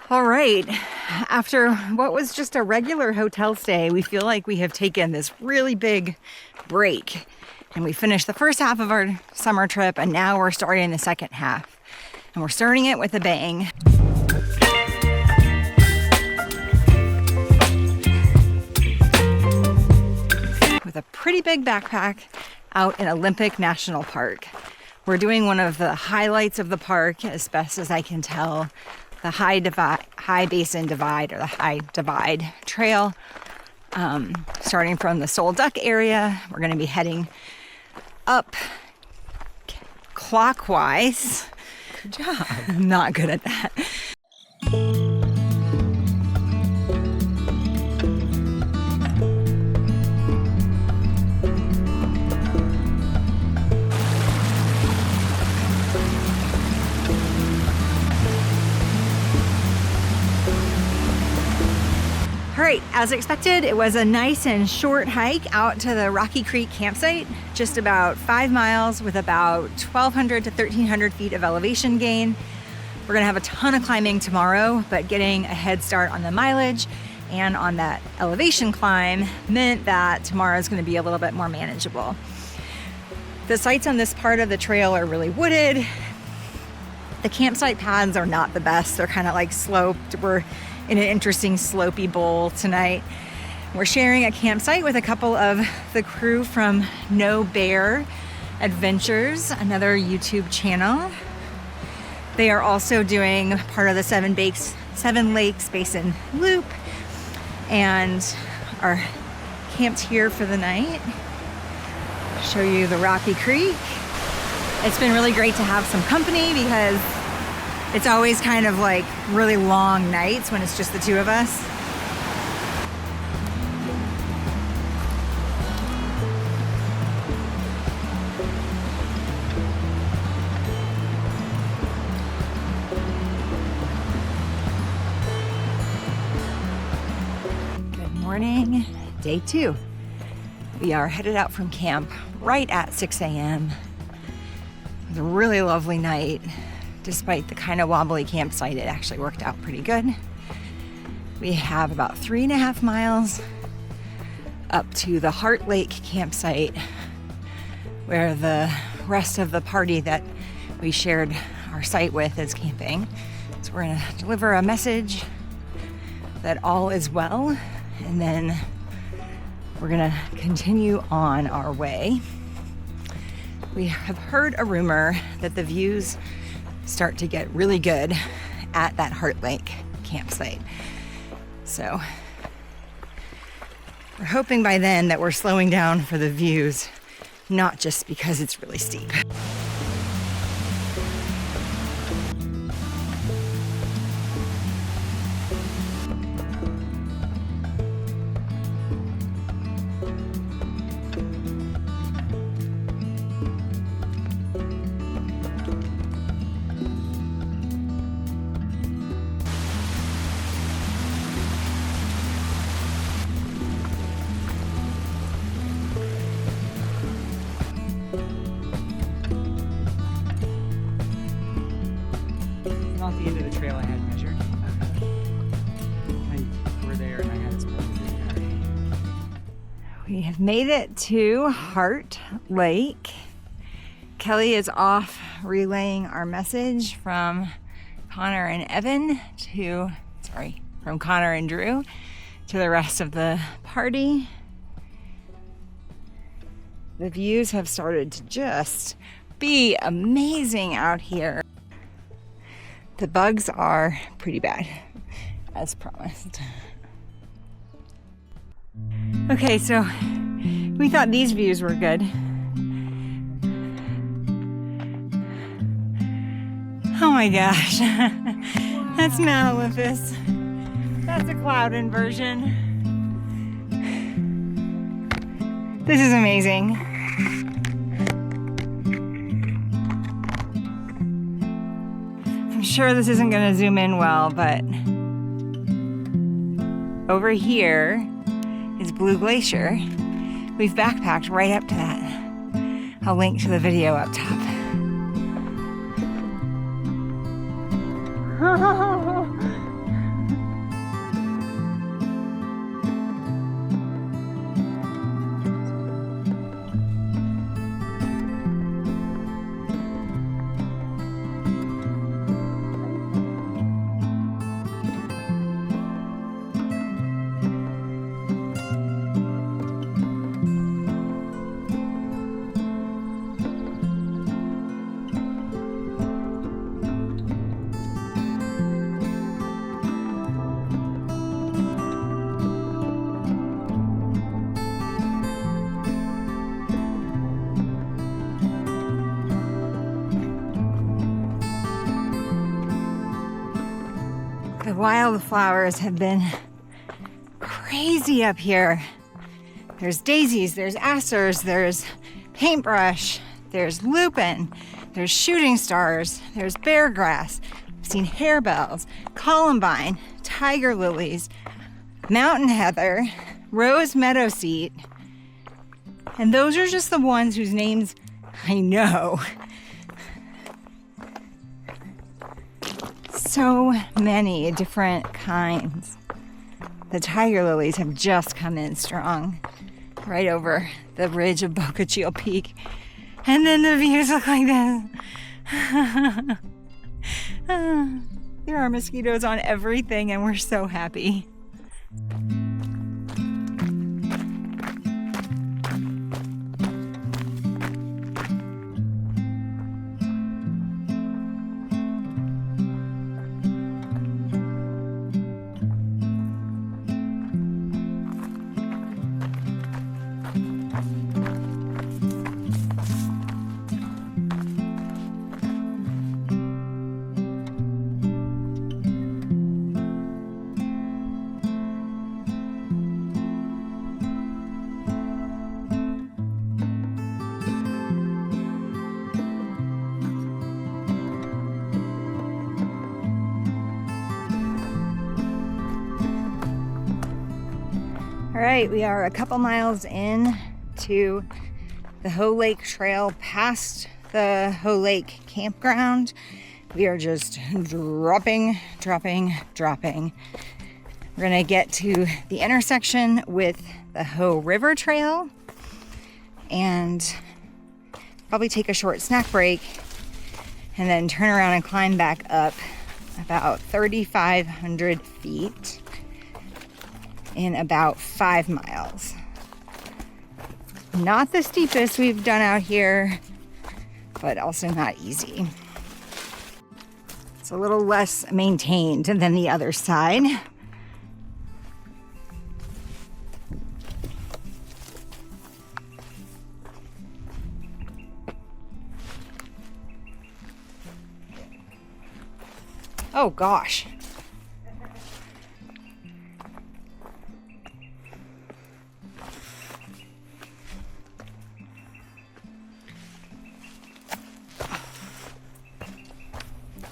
All right, after what was just a regular hotel stay, we feel like we have taken this really big break. And we finished the first half of our summer trip, and now we're starting the second half. And we're starting it with a bang. With a pretty big backpack out in Olympic National Park. We're doing one of the highlights of the park, as best as I can tell, the High Basin Divide, or the High Divide Trail. Starting from the Sol Duck area, we're going to be heading up clockwise. Good job. I'm not good at that. All right, as expected, it was a nice and short hike out to the Rocky Creek campsite, just about 5 miles with about 1,200 to 1,300 feet of elevation gain. We're gonna have a ton of climbing tomorrow, but getting a head start on the mileage and on that elevation climb meant that tomorrow is gonna be a little bit more manageable. The sites on this part of the trail are really wooded. The campsite paths are not the best. They're kind of like sloped. We're in an interesting slopey bowl tonight. We're sharing a campsite with a couple of the crew from No Bear Adventures, another YouTube channel. They are also doing part of the Seven Lakes Basin Loop and are camped here for the night. Show you the Rocky Creek. It's been really great to have some company because it's always kind of like really long nights when it's just the two of us. Good morning, day 2. We are headed out from camp right at 6 a.m. It was a really lovely night. Despite the kind of wobbly campsite, it actually worked out pretty good. We have about 3.5 miles up to the Hoh Lake campsite, where the rest of the party that we shared our site with is camping. So we're gonna deliver a message that all is well, and then we're gonna continue on our way. We have heard a rumor that the views start to get really good at that Hoh Lake campsite. So we're hoping by then that we're slowing down for the views, not just because it's really steep. Not the end of the trail I had measured. We're there and I had it supposed to be there. We have made it to Hoh Lake. Kelly is off relaying our message from Connor and Evan from Connor and Drew to the rest of the party. The views have started to just be amazing out here. The bugs are pretty bad, as promised. Okay, so we thought these views were good. Oh my gosh, that's Mount Olympus. That's a cloud inversion. This is amazing. I'm sure this isn't going to zoom in well, but over here is Blue Glacier. We've backpacked right up to that. I'll link to the video up top. The wildflowers have been crazy up here. There's daisies, there's asters, there's paintbrush, there's lupin, there's shooting stars, there's beargrass. I've seen harebells, columbine, tiger lilies, mountain heather, rose meadowsweet. And those are just the ones whose names I know. So many different kinds. The tiger lilies have just come in strong right over the ridge of Bogachiel Peak. And then the views look like this. There are mosquitoes on everything and we're so happy. All right, we are a couple miles in to the Hoh Lake Trail past the Hoh Lake campground. We are just dropping. We're gonna get to the intersection with the Hoh River Trail and probably take a short snack break and then turn around and climb back up about 3,500 feet in about 5 miles. Not the steepest we've done out here, but also not easy. It's a little less maintained than the other side. Oh gosh.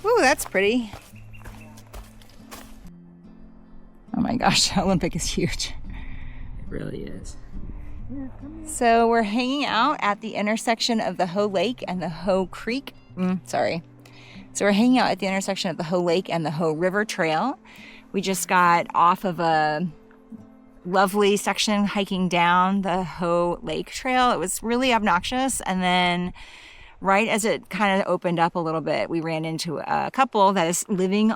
Ooh, that's pretty. Oh my gosh, Olympic is huge. It really is. So we're hanging out at the intersection of the Hoh Lake and the Hoh Creek. So we're hanging out at the intersection of the Hoh Lake and the Hoh River Trail. We just got off of a lovely section hiking down the Hoh Lake Trail. It was really obnoxious, and then right as it kind of opened up a little bit, we ran into a couple that is living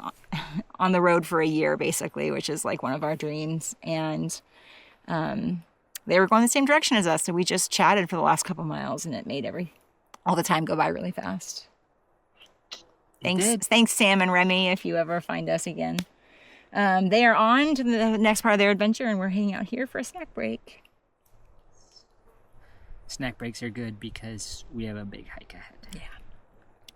on the road for a year, basically, which is like one of our dreams. And they were going the same direction as us, so we just chatted for the last couple miles, and it made all the time go by really fast. Thanks, Sam and Remy, if you ever find us again. They are on to the next part of their adventure, and we're hanging out here for a snack break. Snack breaks are good because we have a big hike ahead. Yeah.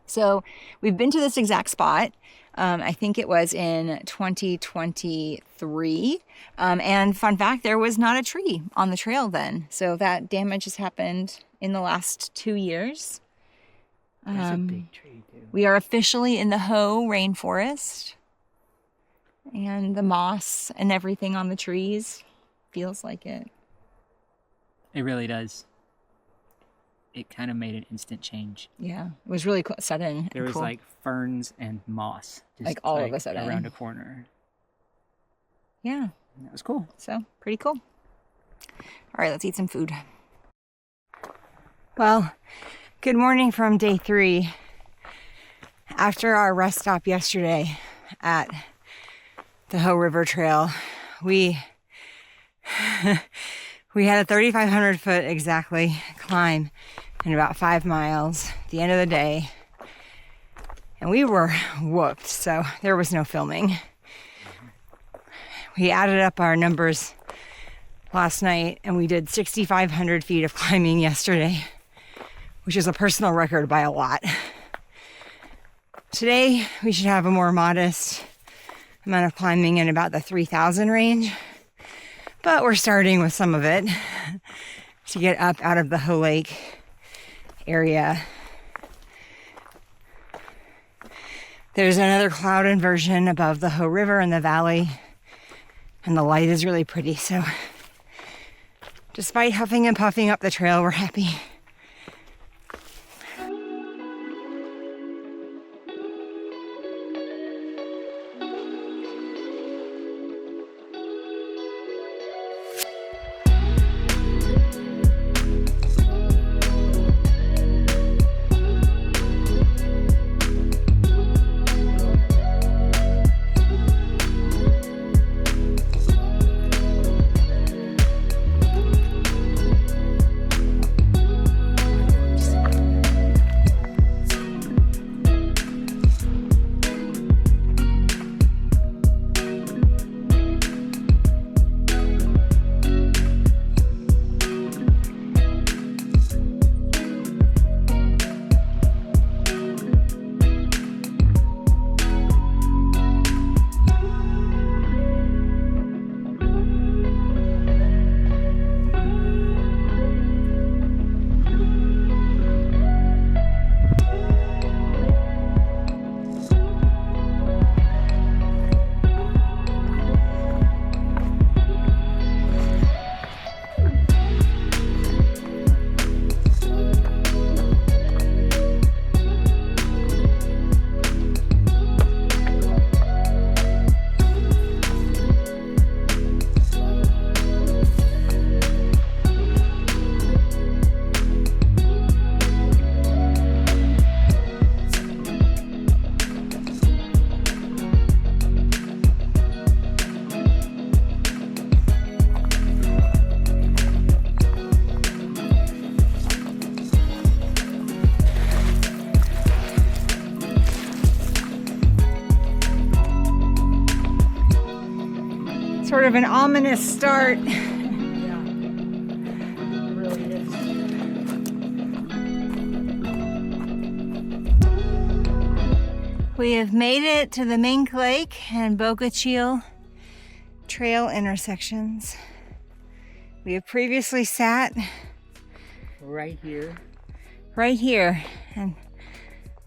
So we've been to this exact spot. I think it was in 2023. And fun fact, there was not a tree on the trail then. So that damage has happened in the last 2 years. There's a big tree too. We are officially in the Hoh Rainforest. And the moss and everything on the trees feels like it. It really does. It kind of made an instant change. Yeah, it was really sudden. There was cool. like ferns and moss, just like all of a sudden around a corner. Yeah, And that was cool. So pretty cool. All right, let's eat some food. Well, good morning from day 3. After our rest stop yesterday at the Hoh River Trail, we had a 3,500 foot exactly climb in about 5 miles at the end of the day. And we were whooped, so there was no filming. We added up our numbers last night and we did 6,500 feet of climbing yesterday, which is a personal record by a lot. Today, we should have a more modest amount of climbing in about the 3,000 range, but we're starting with some of it to get up out of the Hoh Lake area. There's another cloud inversion above the Hoh River in the valley, and the light is really pretty. So despite huffing and puffing up the trail, we're happy. Sort of an ominous start. Yeah, it really is. We have made it to the Mink Lake and Bogachiel trail intersections. We have previously sat Right here. And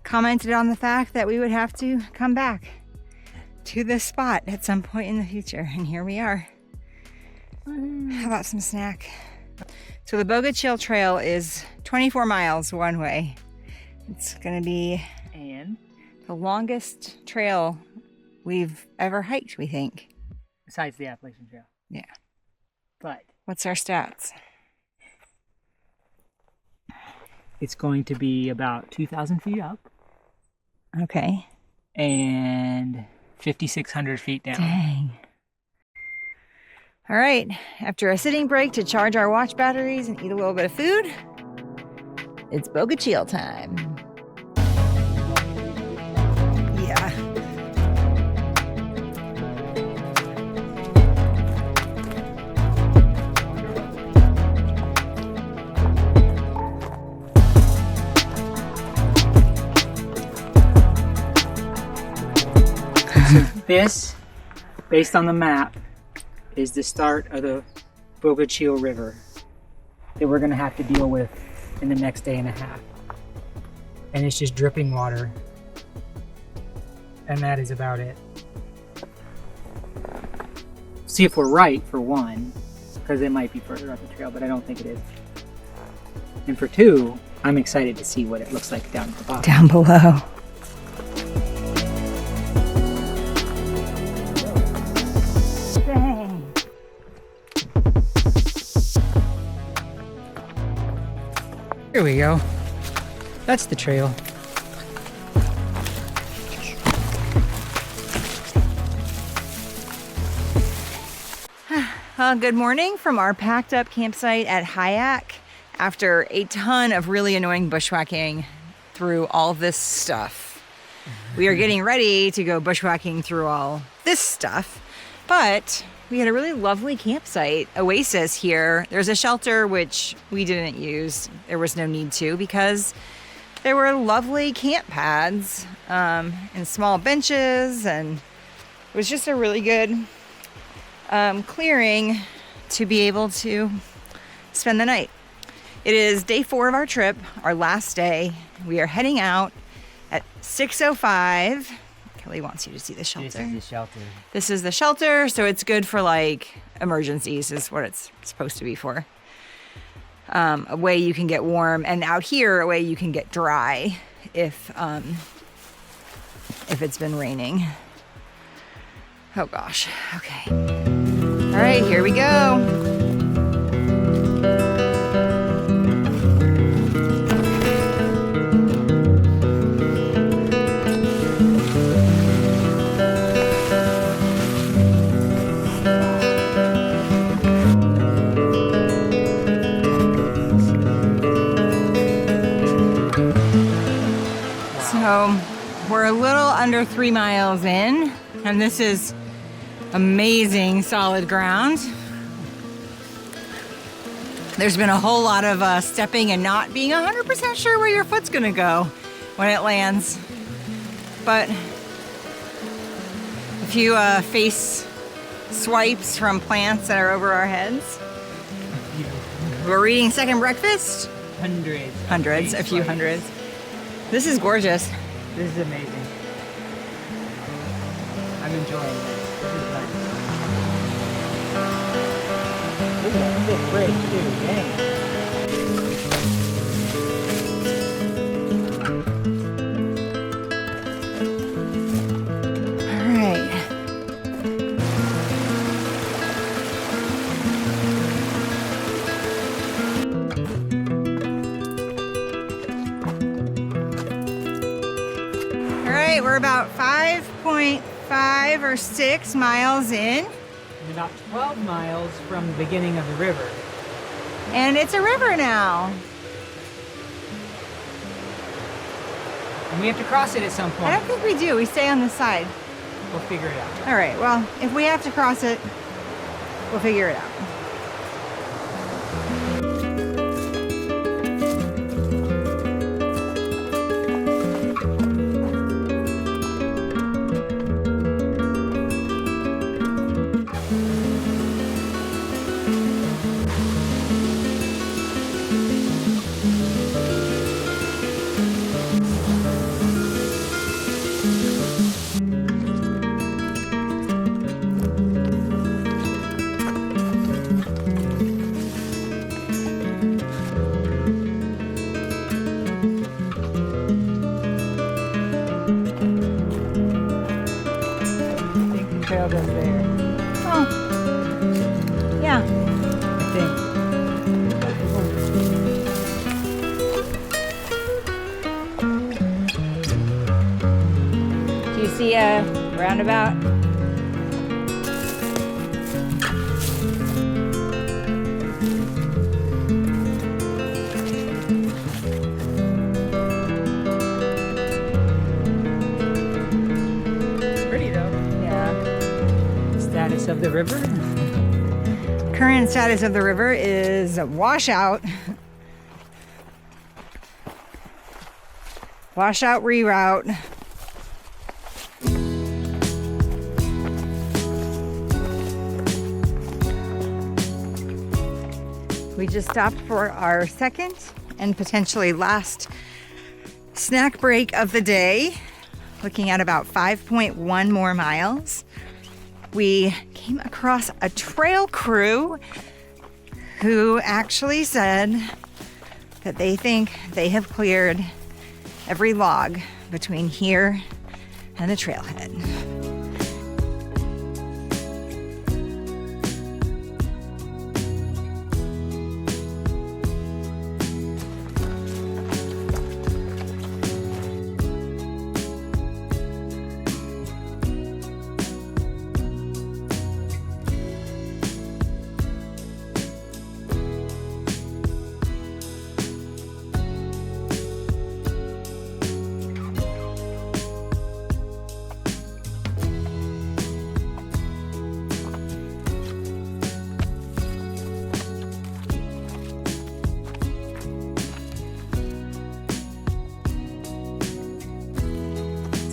commented on the fact that we would have to come back to this spot at some point in the future, and here we are. How about some snack? So the Bogachiel Trail is 24 miles one way. It's gonna be the longest trail we've ever hiked, we think. Besides the Appalachian Trail. Yeah. But What's our stats? it's going to be about 2,000 feet up Okay. and 5,600 feet down. Dang. All right, after a sitting break to charge our watch batteries and eat a little bit of food, it's Bogachiel time. Yeah. This, based on the map, is the start of the Bogachiel River that we're going to have to deal with in the next day and a half. And it's just dripping water. And that is about it. See if we're right, for one, because it might be further up the trail, but I don't think it is. And for two, I'm excited to see what it looks like down at the bottom. Down below. Dang. Here we go. That's the trail. Good morning from our packed up campsite at Hayak after a ton of really annoying bushwhacking through all this stuff. We are getting ready to go bushwhacking through all this stuff, but we had a really lovely campsite oasis here. There's a shelter which we didn't use. There was no need to because there were lovely camp pads and small benches and It was just a really good clearing to be able to spend the night. It is day 4 of our trip, our last day. We are heading out at 6:05. Kelly wants you to see the shelter. This is the shelter. This is the shelter, so it's good for like emergencies is what it's supposed to be for. A way you can get warm, and out here a way you can get dry if it's been raining. Oh gosh, okay. All right, here we go. So we're a little under 3 miles in, and this is amazing solid ground. There's been a whole lot of stepping and not being 100% sure where your foot's gonna go when it lands. But a few face swipes from plants that are over our heads. We're eating second breakfast. Hundreds, a few hundreds. This is gorgeous. This is amazing. I'm enjoying this. This is nice. Look at this bridge too, dang. All right. We're about 5.5 or 6 miles in. And about 12 miles from the beginning of the river. And it's a river now. And we have to cross it at some point. I don't think we do. We stay on the side. We'll figure it out. All right, well, if we have to cross it, we'll figure it out. Trail goes there. Oh, yeah. I think. Do you see a roundabout? It's pretty though. Yeah. Status of the river. Current status of the river is washout. Washout, reroute. We just stopped for our second and potentially last snack break of the day, looking at about 5.1 more miles. We came across a trail crew who actually said that they think they have cleared every log between here and the trailhead.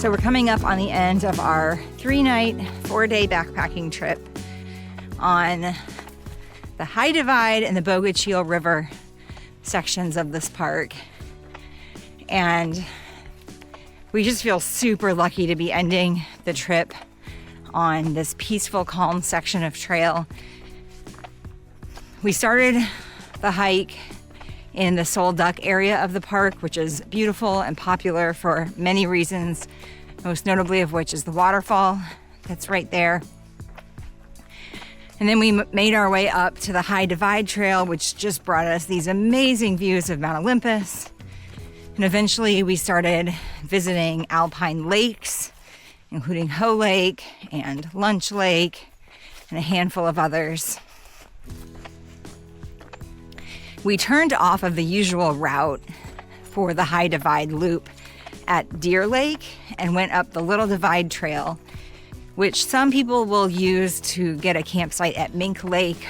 So we're coming up on the end of our 3-night, 4-day backpacking trip on the High Divide and the Bogachiel River sections of this park. And we just feel super lucky to be ending the trip on this peaceful, calm section of trail. We started the hike in the Sole Duck area of the park, which is beautiful and popular for many reasons, most notably of which is the waterfall that's right there. And then we made our way up to the High Divide Trail, which just brought us these amazing views of Mount Olympus. And eventually we started visiting alpine lakes, including Hoh Lake and Lunch Lake and a handful of others. We turned off of the usual route for the High Divide loop at Deer Lake and went up the Little Divide Trail, which some people will use to get a campsite at Mink Lake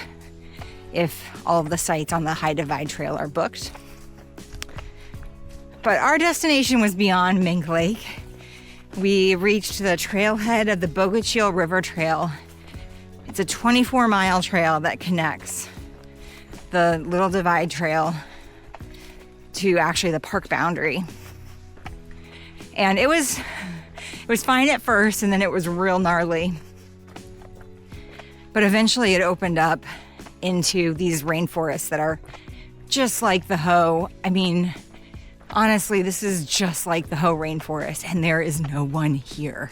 if all of the sites on the High Divide Trail are booked. But our destination was beyond Mink Lake. We reached the trailhead of the Bogachiel River Trail. It's a 24-mile trail that connects the Little Divide Trail to actually the park boundary. And it was fine at first, and then it was real gnarly. But eventually it opened up into these rainforests that are just like the Hoh. I mean, honestly, this is just like the Hoh Rainforest, and there is no one here.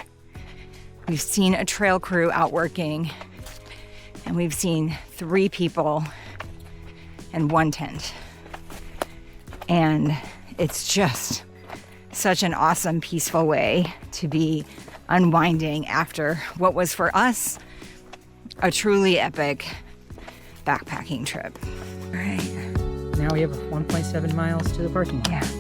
We've seen a trail crew out working, and we've seen 3 people and 1 tent. And it's just such an awesome, peaceful way to be unwinding after what was for us a truly epic backpacking trip. All right. Now we have 1.7 miles to the parking lot. Yeah.